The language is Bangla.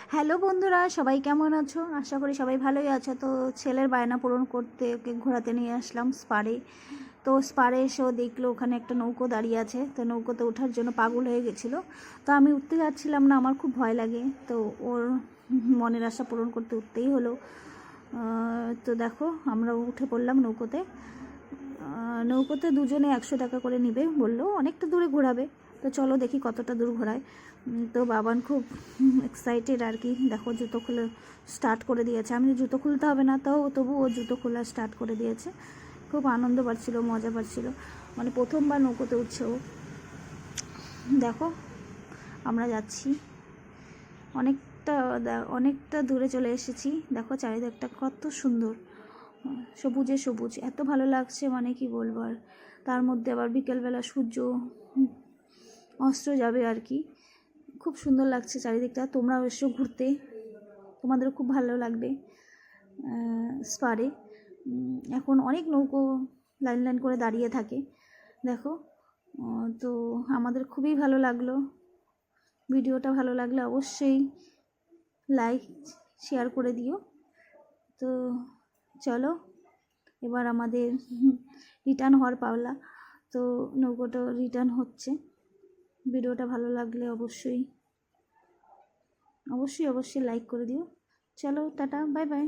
হ্যালো বন্ধুরা, সবাই কেমন আছো? আশা করি সবাই ভালোই আছো। তো ছেলের বায়না পূরণ করতে ওকে ঘোরাতে নিয়ে আসলাম স্পারে। তো স্পারে এসেও দেখলো ওখানে একটা নৌকো দাঁড়িয়ে আছে। তো নৌকোতে ওঠার জন্য পাগল হয়ে গেছিলো। তো আমি উঠতে যাচ্ছিলাম না, আমার খুব ভয় লাগে। তো ওর মনের আশা পূরণ করতে উঠতেই হলো। তো দেখো আমরা উঠে পড়লাম নৌকোতে। নৌকোতে দুজনে 100 টাকা করে নিবে বললো, অনেকটা দূরে ঘোরাবে। তো চলো দেখি কতটা দূর ঘোরায়। তো বাবান খুব এক্সাইটেড আর কি। দেখো জুতো খুলে স্টার্ট করে দিয়েছে। আমি জুতো খুলতে হবে না, তবু ও জুতো খোলা স্টার্ট করে দিয়েছে। খুব আনন্দ পাচ্ছিল, মজা পাচ্ছিল, মানে প্রথমবার নৌকোতে উঠছে ও। দেখো আমরা যাচ্ছি, অনেকটা অনেকটা দূরে চলে এসেছি। দেখো চারিদিকটা কত সুন্দর, সবুজে সবুজ, এত ভালো লাগছে মানে কি বলবো আর। তার মধ্যে আবার বিকেলবেলা সূর্য অস্ত যাবে আর কি। খুব সুন্দর লাগছে চারিদিকটা। তোমরাও এসো ঘুরতে, তোমাদের খুব ভালো লাগবে স্পারে। এখন অনেক নৌকো লাইন লাইন করে দাঁড়িয়ে থাকে দেখো। তো আমাদের খুবই ভালো লাগলো। ভিডিওটা ভালো লাগলে অবশ্যই লাইক শেয়ার করে দিও। তো চলো এবার আমাদের রিটার্ন হওয়ার পাওলা। তো নৌকোটা রিটার্ন হচ্ছে। ভিডিওটা ভালো লাগলে অবশ্যই অবশ্যই অবশ্যই লাইক করে দিও। চলো টাটা, বাই বাই।